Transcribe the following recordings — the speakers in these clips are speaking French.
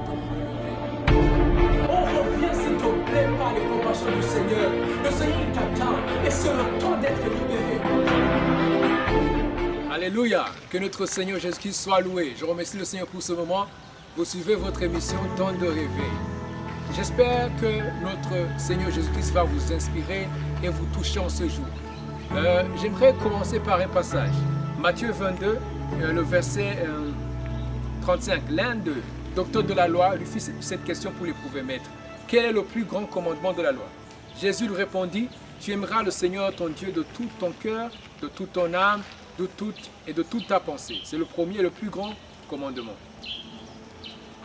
pour relever. On revient s'il te plaît par les compassions du Seigneur. Le Seigneur t'attend et c'est le temps d'être libéré. Alléluia, que notre Seigneur Jésus-Christ soit loué. Je remercie le Seigneur pour ce moment. Vous suivez votre émission Temps de réveil. J'espère que notre Seigneur Jésus-Christ va vous inspirer et vous toucher en ce jour. J'aimerais commencer par un passage. Matthieu 22, le verset 35. L'un des docteurs de la loi lui fit cette question pour l'éprouver. Maître, quel est le plus grand commandement de la loi? Jésus lui répondit, tu aimeras le Seigneur ton Dieu de tout ton cœur, de toute ton âme, de toute ta pensée. C'est le premier et le plus grand commandement.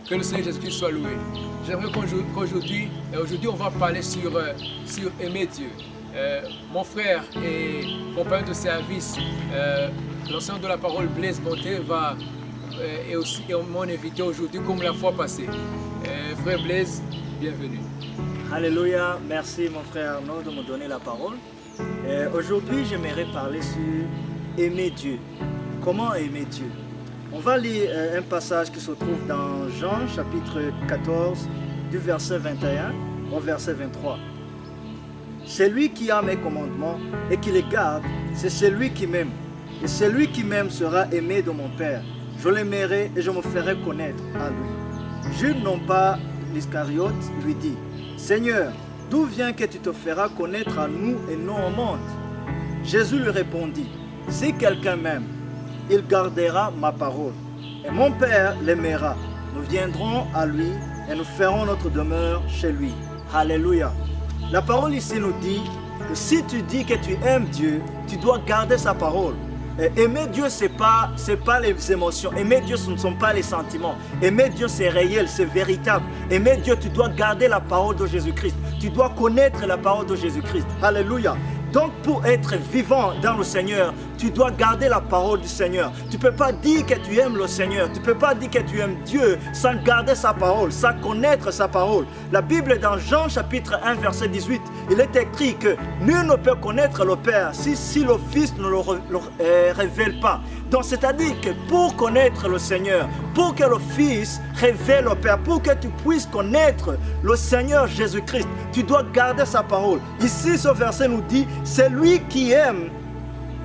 Que le Seigneur Jésus-Christ soit loué. J'aimerais qu'aujourd'hui, on va parler sur aimer Dieu. Mon frère et compagnon de service, l'enseignant de la parole Blaise Monté est aussi mon invité aujourd'hui comme la fois passée. Frère Blaise, bienvenue. Alléluia, merci mon frère Arnaud de me donner la parole. Aujourd'hui, j'aimerais parler sur aimer Dieu. Comment aimer Dieu? On va lire un passage qui se trouve dans Jean chapitre 14 du verset 21 au verset 23. Celui qui a mes commandements et qui les garde, c'est celui qui m'aime. Et celui qui m'aime sera aimé de mon Père. Je l'aimerai et je me ferai connaître à lui. Jules, non pas l'Iscariote, lui dit, Seigneur, d'où vient que tu te feras connaître à nous et non au monde? Jésus lui répondit, si quelqu'un m'aime, il gardera ma parole. Et mon Père l'aimera. Nous viendrons à lui et nous ferons notre demeure chez lui. Alléluia. La parole ici nous dit que si tu dis que tu aimes Dieu, tu dois garder sa parole. Et aimer Dieu, ce n'est pas les émotions. Aimer Dieu, ce ne sont pas les sentiments. Aimer Dieu, c'est réel, c'est véritable. Aimer Dieu, tu dois garder la parole de Jésus-Christ. Tu dois connaître la parole de Jésus-Christ. Alléluia. Donc pour être vivant dans le Seigneur, tu dois garder la parole du Seigneur. Tu ne peux pas dire que tu aimes le Seigneur. Tu ne peux pas dire que tu aimes Dieu sans garder sa parole, sans connaître sa parole. La Bible dans Jean chapitre 1 verset 18, il est écrit que nul ne peut connaître le Père si le Fils ne le révèle pas. Donc c'est-à-dire que pour connaître le Seigneur, pour que le Fils révèle le Père, pour que tu puisses connaître le Seigneur Jésus-Christ, tu dois garder sa parole. Ici ce verset nous dit, celui qui aime,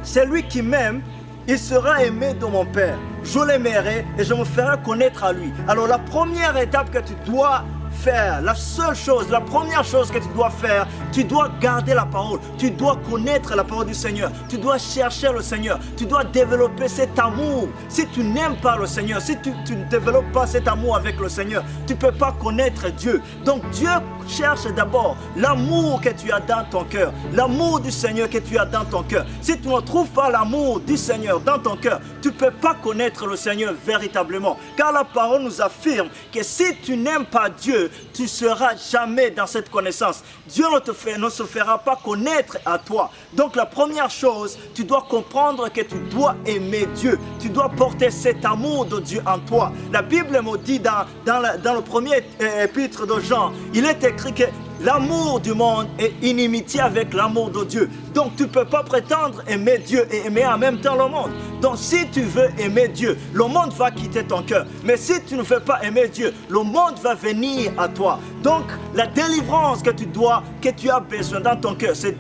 celui qui m'aime, il sera aimé de mon Père. Je l'aimerai et je me ferai connaître à lui. Alors la première étape que tu dois faire, la seule chose, la première chose que tu dois faire, tu dois garder la parole. Tu dois connaître la parole du Seigneur. Tu dois chercher le Seigneur. Tu dois développer cet amour. Si tu n'aimes pas le Seigneur, si tu ne développes pas cet amour avec le Seigneur, tu ne peux pas connaître Dieu. Donc Dieu cherche d'abord l'amour que tu as dans ton cœur, l'amour du Seigneur que tu as dans ton cœur. Si tu ne trouves pas l'amour du Seigneur dans ton cœur, tu ne peux pas connaître le Seigneur véritablement. Car la parole nous affirme que si tu n'aimes pas Dieu, tu ne seras jamais dans cette connaissance. Dieu ne se fera pas connaître à toi. Donc la première chose, tu dois comprendre que tu dois aimer Dieu. Tu dois porter cet amour de Dieu en toi. La Bible me dit dans le premier épître de Jean, il est écrit que l'amour du monde est inimitié avec l'amour de Dieu. Donc tu ne peux pas prétendre aimer Dieu et aimer en même temps le monde. Donc si tu veux aimer Dieu, le monde va quitter ton cœur. Mais si tu ne veux pas aimer Dieu, le monde va venir à toi. Donc la délivrance que tu as besoin dans ton cœur, c'est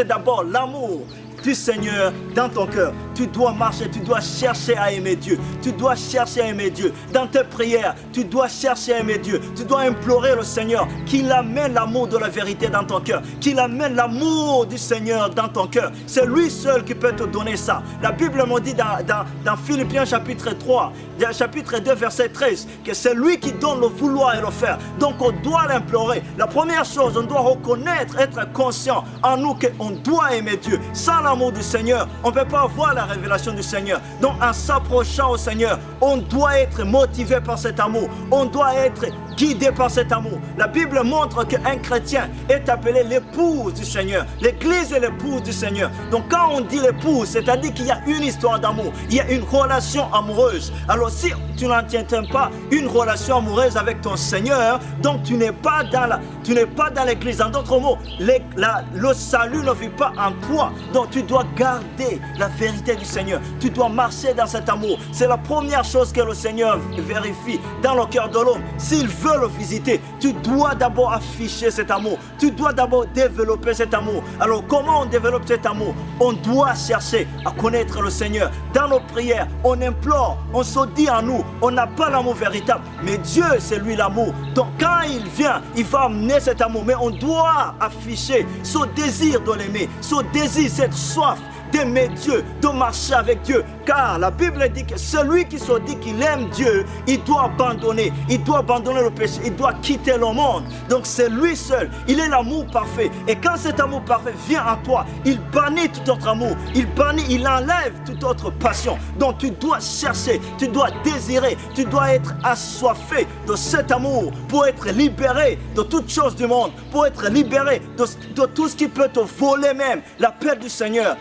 d'abord l'amour du Seigneur dans ton cœur. Tu dois marcher, tu dois chercher à aimer Dieu. Tu dois chercher à aimer Dieu. Dans tes prières, tu dois chercher à aimer Dieu. Tu dois implorer le Seigneur qu'il amène l'amour de la vérité dans ton cœur, qu'il amène l'amour du Seigneur dans ton cœur. C'est lui seul qui peut te donner ça. La Bible me dit dans Philippiens chapitre 3, chapitre 2 verset 13, que c'est lui qui donne le vouloir et le faire. Donc on doit l'implorer. La première chose, on doit reconnaître, être conscient en nous qu'on doit aimer Dieu. Sans l'amour du Seigneur, on ne peut pas avoir la révélation du Seigneur. Donc en s'approchant au Seigneur, on doit être motivé par cet amour. On doit être guidé par cet amour. La Bible montre qu'un chrétien est appelé l'épouse du Seigneur. L'Église est l'épouse du Seigneur. Donc quand on dit l'épouse, c'est-à-dire qu'il y a une histoire d'amour, il y a une relation amoureuse. Alors si tu n'entretiens pas une relation amoureuse avec ton Seigneur, donc tu n'es pas dans l'Église. En d'autres mots, le salut ne vit pas en toi. Donc tu dois garder la vérité du Seigneur. Tu dois marcher dans cet amour. C'est la première chose que le Seigneur vérifie dans le cœur de l'homme. S'il veut le visiter, tu dois d'abord afficher cet amour. Tu dois d'abord développer cet amour. Alors comment on développe cet amour? On doit chercher à connaître le Seigneur. Dans nos prières, on implore, on se dit en nous, on n'a pas l'amour véritable. Mais Dieu, c'est lui l'amour. Donc quand il vient, il va amener cet amour. Mais on doit afficher ce désir de l'aimer, ce désir, cette soif d'aimer Dieu, de marcher avec Dieu. Car la Bible dit que celui qui se dit qu'il aime Dieu, il doit abandonner le péché, il doit quitter le monde. Donc c'est lui seul, il est l'amour parfait. Et quand cet amour parfait vient à toi, il bannit tout autre amour, il enlève toute autre passion. Donc tu dois chercher, tu dois désirer, tu dois être assoiffé de cet amour pour être libéré de toutes choses du monde, pour être libéré de tout ce qui peut te voler même la paix du Seigneur.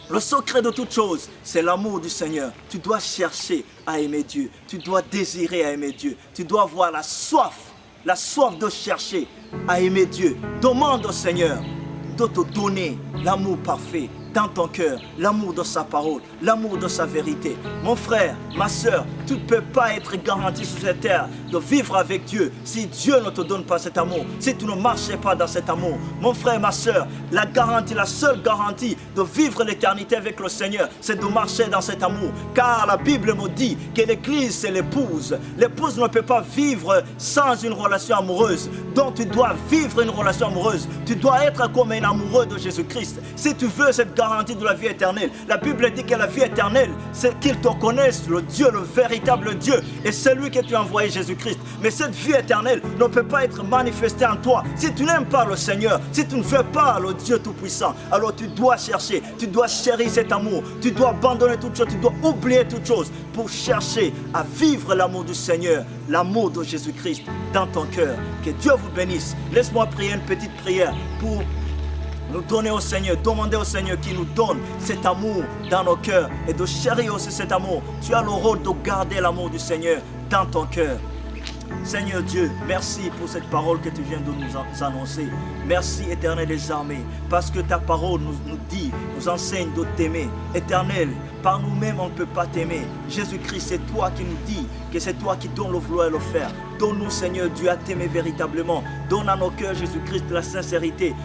Le secret de toute chose, c'est l'amour du Seigneur. Tu dois chercher à aimer Dieu. Tu dois désirer à aimer Dieu. Tu dois avoir la soif de chercher à aimer Dieu. Demande au Seigneur de te donner l'amour parfait dans ton cœur, l'amour de sa parole, l'amour de sa vérité. Mon frère, ma soeur, tu ne peux pas être garanti sur cette terre de vivre avec Dieu si Dieu ne te donne pas cet amour, si tu ne marches pas dans cet amour. Mon frère, ma soeur, la seule garantie de vivre l'éternité avec le Seigneur, c'est de marcher dans cet amour. Car la Bible me dit que l'Église, c'est l'épouse. L'épouse ne peut pas vivre sans une relation amoureuse. Donc tu dois vivre une relation amoureuse. Tu dois être comme un amoureux de Jésus-Christ. Si tu veux cette garantie de la vie éternelle, la Bible dit que la vie éternelle, c'est qu'ils te connaissent, le Dieu, le véritable Dieu, et celui que tu as envoyé, Jésus-Christ. Mais cette vie éternelle ne peut pas être manifestée en toi si tu n'aimes pas le Seigneur, si tu ne fais pas le Dieu Tout-Puissant. Alors tu dois chercher, tu dois chérir cet amour, tu dois abandonner toute chose, tu dois oublier toute chose pour chercher à vivre l'amour du Seigneur, l'amour de Jésus-Christ dans ton cœur. Que Dieu vous bénisse. Laisse-moi prier une petite prière pour nous donner au Seigneur, demander au Seigneur qui nous donne cet amour dans nos cœurs et de chérir aussi cet amour. Tu as le rôle de garder l'amour du Seigneur dans ton cœur. Seigneur Dieu, merci pour cette parole que tu viens de nous annoncer. Merci Éternel des armées, parce que ta parole nous dit, nous enseigne de t'aimer. Éternel, par nous-mêmes on ne peut pas t'aimer. Jésus-Christ, c'est toi qui nous dis que c'est toi qui donnes le vouloir et le faire. Donne-nous Seigneur Dieu à t'aimer véritablement. Donne à nos cœurs Jésus-Christ la sincérité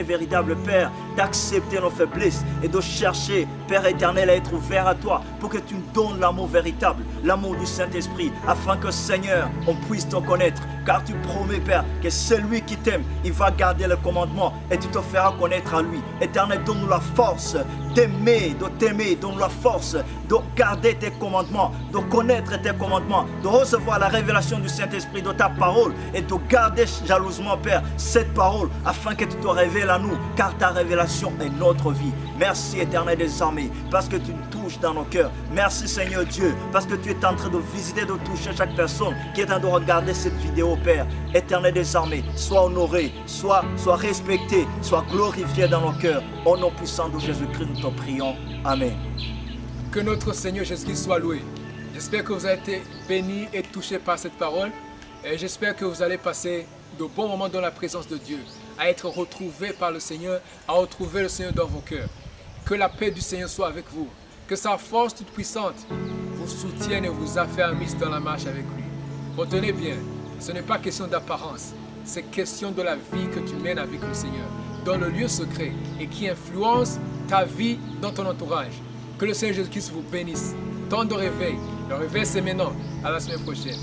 véritable Père, d'accepter nos faiblesses et de chercher Père éternel à être ouvert à toi pour que tu nous donnes l'amour véritable, l'amour du Saint-Esprit, afin que Seigneur on puisse te connaître. Car tu promets Père que celui qui t'aime, il va garder le commandement et tu te feras connaître à lui. Éternel, donne-nous la force d'aimer, de t'aimer, donne-nous la force de garder tes commandements, de connaître tes commandements, de recevoir la révélation du Saint-Esprit de ta parole et de garder jalousement Père cette parole afin que tu te révèles à nous, car ta révélation est notre vie. Merci Éternel des armées, parce que tu nous touches dans nos cœurs. Merci Seigneur Dieu, parce que tu es en train de visiter, de toucher chaque personne qui est en train de regarder cette vidéo Père. Éternel des armées, sois honoré, sois respecté, sois glorifié dans nos cœurs. Au nom puissant de Jésus-Christ, nous te prions. Amen. Que notre Seigneur Jésus-Christ soit loué. J'espère que vous avez été bénis et touchés par cette parole. Et j'espère que vous allez passer de bons moments dans la présence de Dieu, à être retrouvés par le Seigneur, à retrouver le Seigneur dans vos cœurs. Que la paix du Seigneur soit avec vous. Que sa force toute puissante vous soutienne et vous affermisse dans la marche avec lui. Retenez bien, ce n'est pas question d'apparence, c'est question de la vie que tu mènes avec le Seigneur, dans le lieu secret et qui influence ta vie dans ton entourage. Que le Seigneur Jésus-Christ vous bénisse. Temps de réveil. Le réveil, c'est maintenant. À la semaine prochaine.